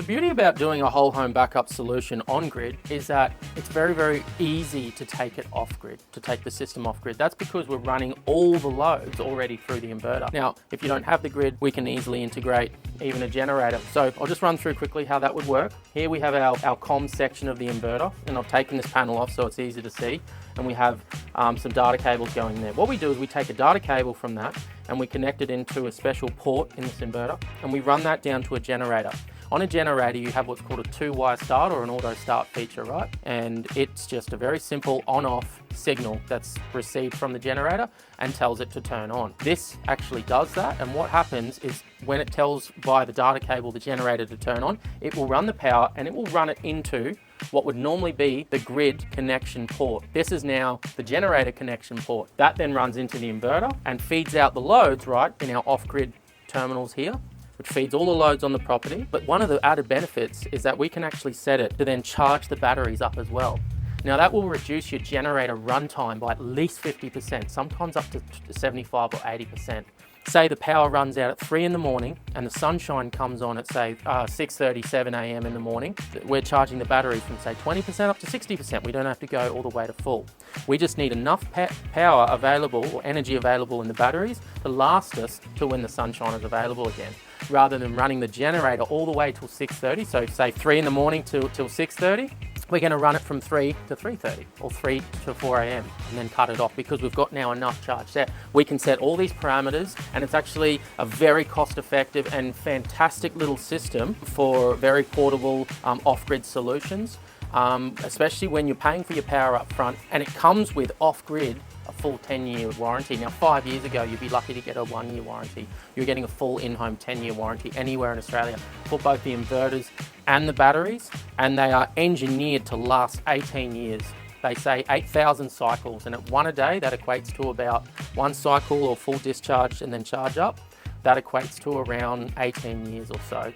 The beauty about doing a whole home backup solution on grid is that it's very, very easy to take it off grid, to take the system off grid. That's because we're running all the loads already through the inverter. Now, if you don't have the grid, we can easily integrate even a generator. So I'll just run through quickly how that would work. Here we have our comms section of the inverter, and I've taken this panel off so it's easy to see. And we have some data cables going there. What we do is we take a data cable from that and we connect it into a special port in this inverter, and we run that down to a generator. On a generator, you have what's called a 2-wire start or an auto start feature, right? And it's just a very simple on-off signal that's received from the generator and tells it to turn on. This actually does that, and what happens is when it tells via the data cable the generator to turn on, it will run the power and it will run it into what would normally be the grid connection port. This is now the generator connection port. That then runs into the inverter and feeds out the loads, right, in our off-grid terminals here, which feeds all the loads on the property. But one of the added benefits is that we can actually set it to then charge the batteries up as well. Now that will reduce your generator runtime by at least 50%, sometimes up to 75 or 80%. Say the power runs out at 3 in the morning and the sunshine comes on at say 6:30, 7 a.m. in the morning. We're charging the batteries from say 20% up to 60%. We don't have to go all the way to full. We just need enough power available or energy available in the batteries to last us till when the sunshine is available again, rather than running the generator all the way till 6:30. So say 3 in the morning till 6:30. We're going to run it from 3 to 3:30 or 3 to 4 a.m. and then cut it off because we've got now enough charge set. We can set all these parameters, and it's actually a very cost-effective and fantastic little system for very portable off-grid solutions, especially when you're paying for your power up front, and it comes with off-grid a full 10-year warranty. Now 5 years ago you'd be lucky to get a 1-year warranty. You're getting a full in-home 10-year warranty anywhere in Australia for both the inverters and the batteries, and they are engineered to last 18 years. They say 8,000 cycles, and at 1 a day that equates to about 1 cycle or full discharge and then charge up. That equates to around 18 years or so.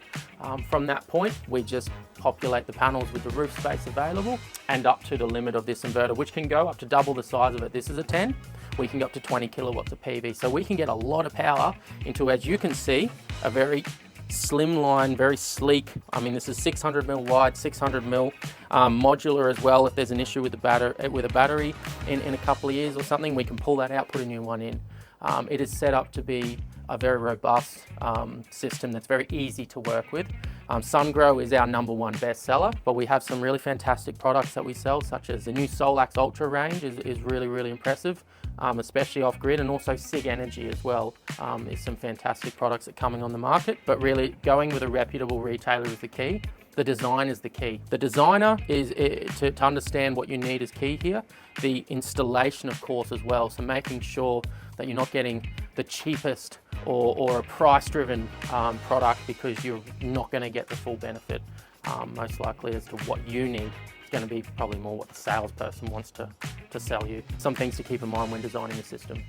From that point, we just populate the panels with the roof space available and up to the limit of this inverter, which can go up to double the size of it. This is a 10, we can go up to 20 kilowatts of PV. So we can get a lot of power into, as you can see, a very slimline, very sleek. I mean, this is 600 mil wide, 600 mil modular as well. If there's an issue with the battery in a couple of years or something, we can pull that out, put a new one in. It is set up to be a very robust system that's very easy to work with. SunGrow is our #1 bestseller, but we have some really fantastic products that we sell, such as the new Solax Ultra range is really, really impressive, especially off grid, and also Sig Energy as well is some fantastic products that are coming on the market. But really going with a reputable retailer is the key. The design is the key. The designer is to understand what you need is key here. The installation, of course, as well. So making sure that you're not getting the cheapest or a price-driven product, because you're not going to get the full benefit, most likely, as to what you need. It's going to be probably more what the salesperson wants to sell you. Some things to keep in mind when designing the system.